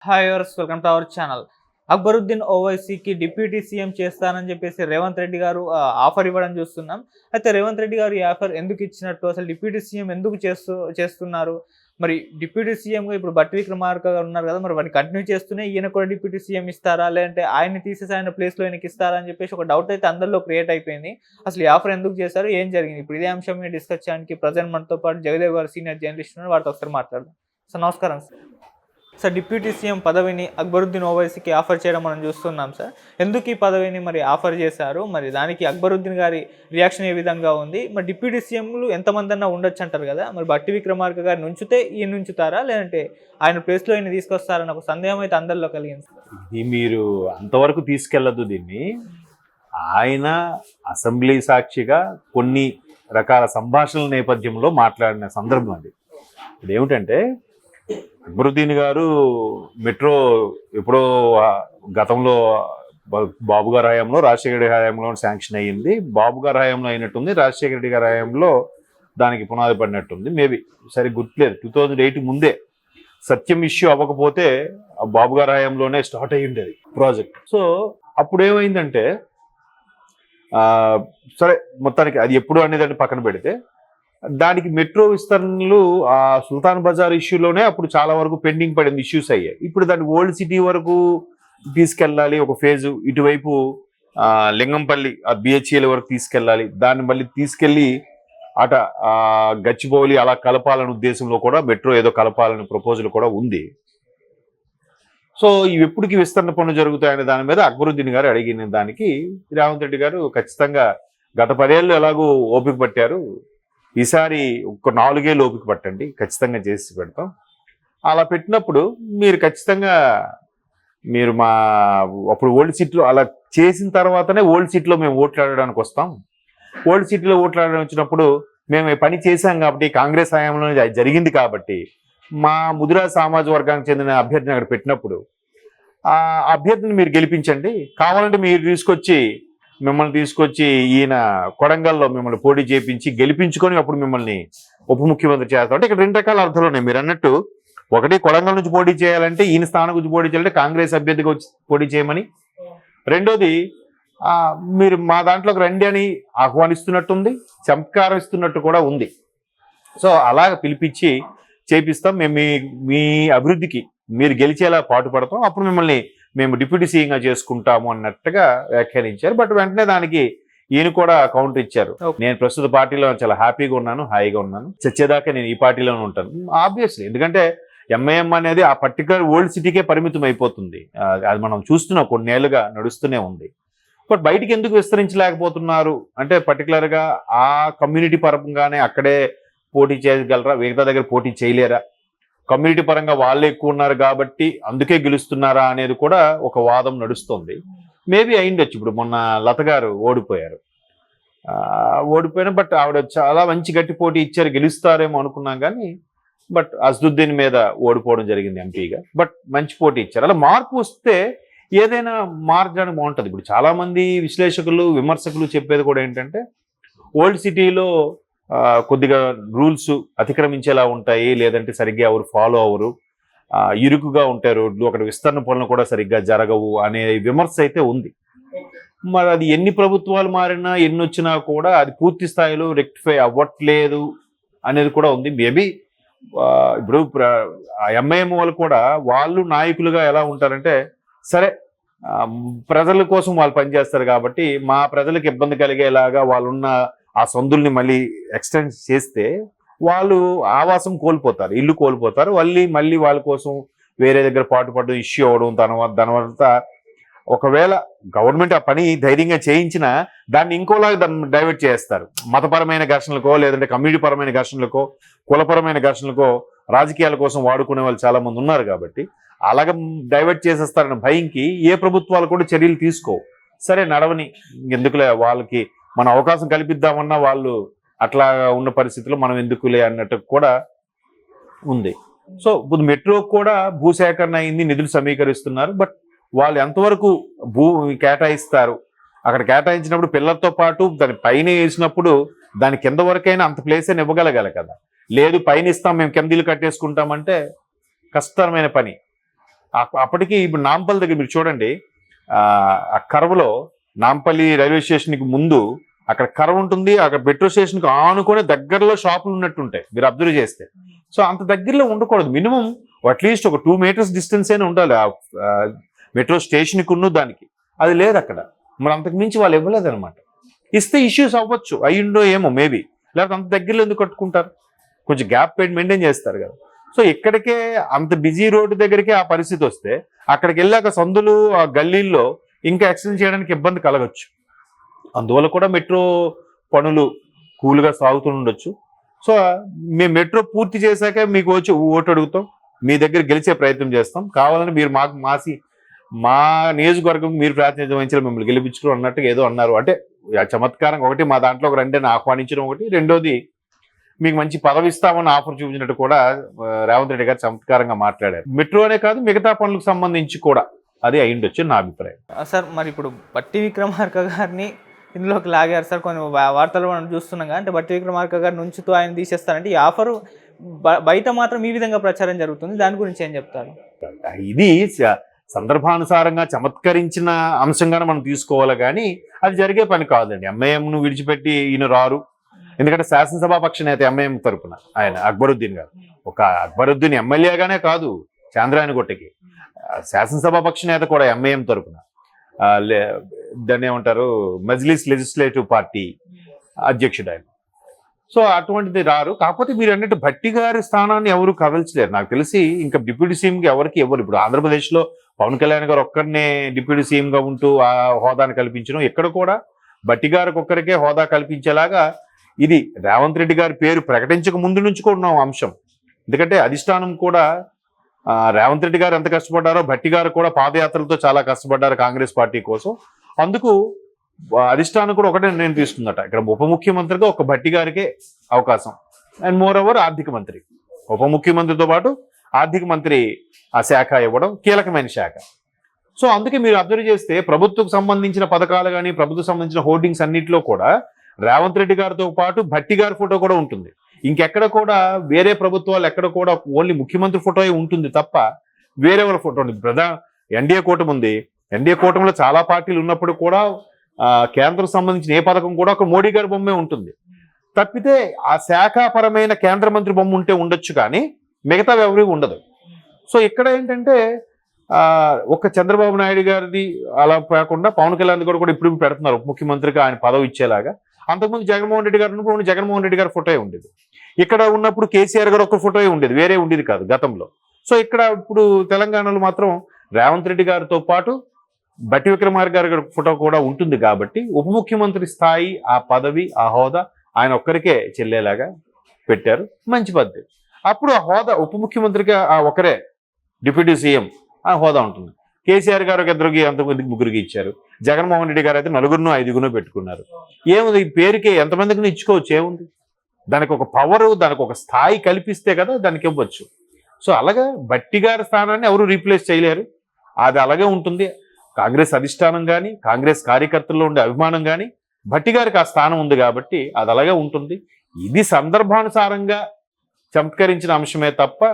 Hi వర్స్ welcome to our channel. Akbaruddin ఓవైసీకి deputy CM చేస్తానని చెప్పేసి రేవంత్ రెడ్డి గారు ఆఫర్ ఇవ్వడం చూస్తున్నాం. అయితే రేవంత్ రెడ్డి గారు ఈ ఆఫర్ ఎందుకు ఇచ్చినట్టు, అసలు డిప్యూటీ సీఎం ఎందుకు చేస్తున్నారు? మరి డిప్యూటీ సీఎంగా ఇప్పుడు బట్టి విక్రమార్క గారు ఉన్నారు కదా, మరి వాటిని కంటిన్యూ చేస్తూనే ఈయన కూడా డిప్యూటీ సీఎం ఇస్తారా, లేదంటే ఆయన్ని తీసేసి ఆయన ప్లేస్లో ఈయనకి ఇస్తారా అని చెప్పేసి ఒక డౌట్ అయితే అందరిలో క్రియేట్ అయిపోయింది. అసలు ఈ ఆఫర్ ఎందుకు చేశారు, ఏం జరిగింది? ఇప్పుడు ఇదే అంశం మీద డిస్కస్ చేయడానికి ప్రజెంట్ మనతో పాటు జగదేవ్ గారు సీనియర్ జర్నలిస్ట్ ఉన్నారు. వాటితో ఒకసారి మాట్లాడదాం. సార్ నమస్కారం. సార్ డిప్యూటీ సీఎం పదవిని అక్బరుద్దీన్ ఓవైసీకి ఆఫర్ చేయడం మనం చూస్తున్నాం సార్. ఎందుకు ఈ పదవిని మరి ఆఫర్ చేశారు, మరి దానికి అక్బరుద్దీన్ గారి రియాక్షన్ ఏ విధంగా ఉంది? మరి డిప్యూటీ సీఎంలు ఎంతమంది అన్నా ఉండొచ్చు అంటారు కదా, మరి బట్టి విక్రమార్క గారిని ఉంచితే ఈయన ఉంచుతారా, లేదంటే ఆయన ప్లేస్లో ఈయన తీసుకొస్తారని ఒక సందేహం అయితే అందరిలో కలిగింది. ఇది మీరు అంతవరకు తీసుకెళ్లదు. దీన్ని ఆయన అసెంబ్లీ సాక్షిగా కొన్ని రకాల సంభాషణల నేపథ్యంలో మాట్లాడిన సందర్భం అది. ఇదేమిటంటే అక్బరుద్దీన్ గారు మెట్రో ఎప్పుడో గతంలో బాబు గారి హయాంలో, రాజశేఖర రెడ్డి హయాంలో శాంక్షన్ అయ్యింది. బాబు గారి హయాంలో అయినట్టుంది, రాజశేఖర రెడ్డి గారి హయాంలో దానికి పునాది పడినట్టుంది. మేబీ సరే గుర్తులేదు. 2008 ముందే సత్యం ఇష్యూ అవ్వకపోతే బాబు గారి హయాంలోనే స్టార్ట్ అయ్యి ఉండేది ప్రాజెక్ట్. సో అప్పుడు ఏమైందంటే సరే మొత్తానికి అది ఎప్పుడు అనేదాన్ని పక్కన పెడితే, దానికి మెట్రో విస్తరణలు ఆ సుల్తాన్ బజార్ ఇష్యూలోనే అప్పుడు చాలా వరకు పెండింగ్ పడింది, ఇష్యూస్ అయ్యాయి. ఇప్పుడు దాన్ని ఓల్డ్ సిటీ వరకు తీసుకెళ్ళాలి, ఒక ఫేజు ఇటువైపు లింగంపల్లి ఆ బిహెచ్ఎల్ వరకు తీసుకెళ్ళాలి, దాన్ని మళ్ళీ తీసుకెళ్ళి అట గచ్చిబౌలి అలా కలపాలనే ఉద్దేశంలో కూడా మెట్రో ఏదో కలపాలనే ప్రపోజల్ కూడా ఉంది. సో ఇవి ఎప్పటికి విస్తరణ పనులు జరుగుతాయనే దాని మీద అక్బరుద్దీన్ గారు అడిగిన దానికి రేవంత్ రెడ్డి గారు ఖచ్చితంగా గత 10 ఏళ్ళు ఎలాగో ఓపిక పట్టారు, ఈసారి ఒక 4 ఏళ్ళు ఓపిక పట్టండి, ఖచ్చితంగా చేసి పెడతాం. అలా పెట్టినప్పుడు మీరు ఖచ్చితంగా మీరు మా అప్పుడు ఓల్డ్ సీట్లో అలా చేసిన తర్వాతనే ఓల్డ్ సీట్లో మేము ఓట్లాడడానికి వస్తాం. ఓల్డ్ సీట్లో ఓట్లాడడానికి వచ్చినప్పుడు మేము పని చేశాం కాబట్టి, కాంగ్రెస్ హయాంలో జరిగింది కాబట్టి, మా ముదిరా సామాజిక వర్గానికి చెందిన అభ్యర్థిని అక్కడ పెట్టినప్పుడు ఆ అభ్యర్థిని మీరు గెలిపించండి, కావాలంటే మీరు మిమ్మల్ని తీసుకొచ్చి ఈయన కొడంగల్లో మిమ్మల్ని పోటీ చేయించి గెలిపించుకొని అప్పుడు మిమ్మల్ని ఉప ముఖ్యమంత్రి చేస్తాం. అంటే ఇక్కడ 2 రకాల అర్థాలు ఉన్నాయి. మీరు అన్నట్టు, ఒకటి కొడంగల్ నుంచి పోటీ చేయాలంటే, ఈయన స్థానం గురించి పోటీ చేయాలంటే కాంగ్రెస్ అభ్యర్థిగా వచ్చి పోటీ చేయమని, రెండోది మీరు మా దాంట్లోకి రండి అని ఆహ్వానిస్తున్నట్టుంది, చమత్కారం ఇస్తున్నట్టు కూడా ఉంది. సో అలాగ పిలిపించి చేపిస్తాం, మేము మీ అభివృద్ధికి మీరు గెలిచేలా పాటుపడతాం, అప్పుడు మిమ్మల్ని మేము డిప్యూటీ సీఎంగా చేసుకుంటాము అన్నట్టుగా వ్యాఖ్యానించారు. బట్ వెంటనే దానికి ఈయన కూడా కౌంటర్ ఇచ్చారు. నేను ప్రస్తుత పార్టీలో చాలా హ్యాపీగా ఉన్నాను, హాయిగా ఉన్నాను, చచ్చేదాకా నేను ఈ పార్టీలోనే ఉంటాను. ఆబ్వియస్లీ, ఎందుకంటే ఎంఐఎం అనేది ఆ పర్టికులర్ ఓల్డ్ సిటీకే పరిమితం అయిపోతుంది. అది మనం చూస్తున్నాం, కొన్నేళ్లుగా నడుస్తూనే ఉంది. బట్ బయటికి ఎందుకు విస్తరించలేకపోతున్నారు అంటే, పర్టికులర్గా ఆ కమ్యూనిటీ పరంగానే అక్కడే పోటీ చేయగలరా, మిగతా దగ్గర పోటీ చేయలేరా, కమ్యూనిటీ పరంగా వాళ్ళే ఎక్కువ ఉన్నారు కాబట్టి అందుకే గెలుస్తున్నారా అనేది కూడా ఒక వాదం నడుస్తుంది. మేబీ అయిండొచ్చు. ఇప్పుడు మొన్న లత గారు ఓడిపోయారు, బట్ ఆవిడ చాలా మంచి గట్టి పోటీ ఇచ్చారు, గెలుస్తారేమో అనుకున్నాం. కానీ బట్ అసదుద్దీన్ మీద ఓడిపోవడం జరిగింది ఎంపీగా. బట్ మంచి పోటీ ఇచ్చారు. అలా మార్పు వస్తే ఏదైనా మార్చడానికి బాగుంటుంది. ఇప్పుడు చాలామంది విశ్లేషకులు, విమర్శకులు చెప్పేది కూడా ఏంటంటే, ఓల్డ్ సిటీలో కొద్దిగా రూల్స్ అతిక్రమించేలా ఉంటాయి, లేదంటే సరిగ్గా ఎవరు ఫాలో అవ్వరు, ఇరుకుగా ఉంటాయి రోడ్లు, అక్కడ విస్తరణ పనులు కూడా సరిగ్గా జరగవు అనే విమర్శ అయితే ఉంది. మరి అది ఎన్ని ప్రభుత్వాలు మారినా, ఎన్ని వచ్చినా కూడా అది పూర్తి స్థాయిలో రెక్టిఫై అవ్వట్లేదు అనేది కూడా ఉంది. మేబీ ఇప్పుడు ఎంఐఎం వాళ్ళు కూడా వాళ్ళు నాయకులుగా ఎలా ఉంటారంటే, సరే ప్రజల కోసం వాళ్ళు పనిచేస్తారు కాబట్టి మా ప్రజలకు ఇబ్బంది కలిగేలాగా వాళ్ళున్న ఆ సందుల్ని మళ్ళీ ఎక్స్టెండ్ చేస్తే వాళ్ళు ఆవాసం కోల్పోతారు, ఇల్లు కోల్పోతారు, మళ్ళీ వాళ్ళ కోసం వేరే దగ్గర పాటుపడడం, ఇష్యూ అవ్వడం, దానివల్ల ఒకవేళ గవర్నమెంట్ ఆ పని ధైర్యంగా చేయించినా దాన్ని ఇంకోలాగా డైవర్ట్ చేస్తారు. మతపరమైన ఘర్షణలకో, లేదంటే కమ్యూనిటీ పరమైన ఘర్షణలకో, కులపరమైన ఘర్షణలకో, రాజకీయాల కోసం వాడుకునే వాళ్ళు చాలా మంది ఉన్నారు. కాబట్టి అలాగ డైవర్ట్ చేసేస్తారన్న భయంకి ఏ ప్రభుత్వాలు కూడా చర్యలు తీసుకోవు. సరే నడవని, ఎందుకులే, వాళ్ళకి మన అవకాశం కల్పిద్దామన్నా వాళ్ళు అట్లా ఉన్న పరిస్థితుల్లో మనం ఎందుకులే అన్నట్టు కూడా ఉంది. సో ఇప్పుడు మెట్రో కూడా భూసేకరణ అయింది, నిధులు సమీకరిస్తున్నారు. బట్ వాళ్ళు ఎంతవరకు కేటాయిస్తారు, అక్కడ కేటాయించినప్పుడు పిల్లలతో పాటు దాని పైన వేసినప్పుడు దాని కింద వరకైనా అంత ప్లేస్ అయినా ఇవ్వగలగాలి కదా. లేదు పైన ఇస్తాం మేము కింద ఇల్లు కట్టేసుకుంటామంటే కష్టతరమైన పని. అప్పటికి ఇప్పుడు నాంపల్లి దగ్గర మీరు చూడండి, ఆ కర్వలో నాంపల్లి రైల్వే స్టేషన్కి ముందు అక్కడ కర్వ ఉంటుంది, అక్కడ మెట్రో స్టేషన్కి ఆనుకొని దగ్గరలో షాపులు ఉన్నట్టు ఉంటాయి మీరు అబ్జర్వ్ చేస్తే. సో అంత దగ్గరలో ఉండకూడదు, మినిమం అట్లీస్ట్ ఒక 2 మీటర్స్ డిస్టెన్స్ అయినా ఉండాలి ఆ మెట్రో స్టేషన్కి ఉన్న దానికి. అది లేదు అక్కడ, మరి అంతకు మించి వాళ్ళు ఇవ్వలేదు అనమాట. ఇస్తే ఇష్యూస్ అవ్వచ్చు, అయ్యిండో ఏమో మేబీ, లేకపోతే అంత దగ్గరలో ఎందుకు కట్టుకుంటారు, కొంచెం గ్యాప్ మెయింటైన్ చేస్తారు కదా. సో ఇక్కడికే అంత బిజీ రోడ్డు దగ్గరికే ఆ పరిస్థితి వస్తే అక్కడికి వెళ్ళాక సందులు ఆ గల్లీల్లో ఇంకా ఎక్స్టెండ్ చేయడానికి ఇబ్బంది కలగచ్చు. అందువల్ల కూడా మెట్రో పనులు కూల్గా సాగుతుండొచ్చు. సో మేము మెట్రో పూర్తి చేశాక మీకు వచ్చి ఓటు అడుగుతాం, మీ దగ్గర గెలిచే ప్రయత్నం చేస్తాం, కావాలని మీరు మాకు మా నియోజకవర్గం మీరు ప్రాతినిధ్యం వహించాలి, మిమ్మల్ని గెలిపించుకోవడం అన్నట్టుగా ఏదో అన్నారు. అంటే చమత్కారంగా ఒకటి మా దాంట్లో ఒక రెండేని ఆహ్వానించడం ఒకటి, రెండోది మీకు మంచి పదవి ఇస్తామని ఆఫర్ చూపించినట్టు కూడా రేవంత్ రెడ్డి గారు చమత్కారంగా మాట్లాడారు. మెట్రో అనే కాదు మిగతా పనులకు సంబంధించి కూడా అది అయ్యుండొచ్చు నా అభిప్రాయం. సార్ మరి ఇప్పుడు బట్టి విక్రమార్క గారిని ఇందులోకి లాగారు సార్, కొన్ని వార్తలు మనం చూస్తున్నాం. అంటే బట్టి విక్రమార్క గారిని ఉంచుతూ ఆయన తీసేస్తారంటే ఈ ఆఫరు బయట మాత్రం ఈ విధంగా ప్రచారం జరుగుతుంది, దాని గురించి ఏం చెప్తారు? ఇది సందర్భానుసారంగా చమత్కరించిన అంశంగానే మనం తీసుకోవాలి, కానీ అది జరిగే పని కాదండి. ఎంఐఎంను విడిచిపెట్టి ఈయన రారు, ఎందుకంటే శాసనసభాపక్ష నేత ఎంఐఎం తరపున ఆయన అక్బరుద్దీన్ గారు, ఒక అక్బరుద్దీన్ ఎమ్మెల్యేగానే కాదు చాంద్రాయణగుట్టకి శాసనసభాపక్ష నేత కూడా ఎంఐఎం తరపున, దాన్ని ఏమంటారు మజ్లిస్ లెజిస్లేటివ్ పార్టీ అధ్యక్షుడు ఆయన. సో అటువంటిది రారు. కాకపోతే మీరు అన్నట్టు భట్టి గారి స్థానాన్ని ఎవరు కదల్చలేరు నాకు తెలిసి. ఇంకా డిప్యూటీ సీఎంకి ఎవరికి ఎవరు, ఇప్పుడు ఆంధ్రప్రదేశ్లో పవన్ కళ్యాణ్ గారు ఒక్కరినే డిప్యూటీ సీఎంగా ఉంటూ ఆ హోదాను కల్పించడం, ఇక్కడ కూడా భట్టి గారికి ఒక్కరికే హోదా కల్పించేలాగా ఇది రేవంత్ రెడ్డి గారి పేరు ప్రకటించక ముందు నుంచి కూడా ఉన్న అంశం. ఎందుకంటే అధిష్టానం కూడా రేవంత్ రెడ్డి గారు ఎంత కష్టపడ్డారో భట్టి గారు కూడా పాదయాత్రలతో చాలా కష్టపడ్డారు కాంగ్రెస్ పార్టీ కోసం. అందుకు అధిష్టానం కూడా ఒకటే నిర్ణయం తీసుకుందట, ఇక్కడ ఉప ముఖ్యమంత్రిగా ఒక భట్టి గారికే అవకాశం, అండ్ మోర్ ఓవర్ ఆర్థిక మంత్రి, ఉప ముఖ్యమంత్రితో పాటు ఆర్థిక మంత్రి ఆ శాఖ ఇవ్వడం కీలకమైన శాఖ. సో అందుకే మీరు అబ్జర్వ్ చేస్తే ప్రభుత్వం సంబంధించిన పథకాలు కానీ ప్రభుత్వం సంబంధించిన హోర్డింగ్స్ అన్నింటిలో కూడా రేవంత్ రెడ్డి గారితో పాటు భట్టి గారి ఫోటో కూడా ఉంటుంది. ఇంకెక్కడ కూడా వేరే ప్రభుత్వాలు ఎక్కడ కూడా ఓన్లీ ముఖ్యమంత్రి ఫోటో ఉంటుంది తప్ప వేరే వాళ్ళ ఫోటో ఉంది. ఎన్డీఏ కూటమి ఉంది, ఎన్డీఏ కూటమిలో చాలా పార్టీలు ఉన్నప్పుడు కూడా కేంద్రం సంబంధించిన ఏ పథకం కూడా ఒక మోడీ గారి బొమ్మే ఉంటుంది తప్పితే ఆ శాఖాపరమైన కేంద్ర మంత్రి బొమ్మ ఉంటే ఉండొచ్చు, కానీ మిగతా ఎవరి ఉండదు. సో ఇక్కడ ఏంటంటే ఒక చంద్రబాబు నాయుడు గారిది అలా కాకుండా పవన్ కళ్యాణ్ గారు కూడా ఇప్పుడు పెడుతున్నారు ఉప ముఖ్యమంత్రిగా ఆయన పదవి ఇచ్చేలాగా. అంతకుముందు జగన్మోహన్ రెడ్డి గారు ఉన్నప్పుడు జగన్మోహన్ రెడ్డి గారి ఫోటో ఉండేది, ఇక్కడ ఉన్నప్పుడు కేసీఆర్ గారు ఒక ఫోటో ఉండేది, వేరే ఉండేది కాదు గతంలో. సో ఇక్కడ ఇప్పుడు తెలంగాణలో మాత్రం రేవంత్ రెడ్డి గారితో పాటు బట్టి విక్రమార్క గారి ఫోటో కూడా ఉంటుంది కాబట్టి ఉప ముఖ్యమంత్రి స్థాయి ఆ పదవి ఆ హోదా ఆయన ఒక్కరికే చెల్లేలాగా పెట్టారు. మంచి పద్ధతి. అప్పుడు ఆ హోదా ఉప ముఖ్యమంత్రిగా ఆ ఒకరే డిప్యూటీ సీఎం ఆ హోదా ఉంటుంది. కేసీఆర్ గారు ఇద్దరికి అంతమందికి ముగ్గురికి ఇచ్చారు, జగన్మోహన్ రెడ్డి గారు అయితే 4 5 పెట్టుకున్నారు. ఏముంది పేరుకే ఎంతమందికి ఇచ్చుకోవచ్చు, ఏముంది, దానికి ఒక పవరు దానికి ఒక స్థాయి కల్పిస్తే కదా దానికి ఇవ్వచ్చు. సో అలాగే బట్టి గారి స్థానాన్ని ఎవరు రీప్లేస్ చేయలేరు, అది అలాగే ఉంటుంది. కాంగ్రెస్ అధిష్టానం కానీ కాంగ్రెస్ కార్యకర్తల్లో ఉండే అభిమానం కానీ భట్టి గారికి ఆ స్థానం ఉంది కాబట్టి అది అలాగే ఉంటుంది. ఇది సందర్భానుసారంగా చమత్కరించిన అంశమే తప్ప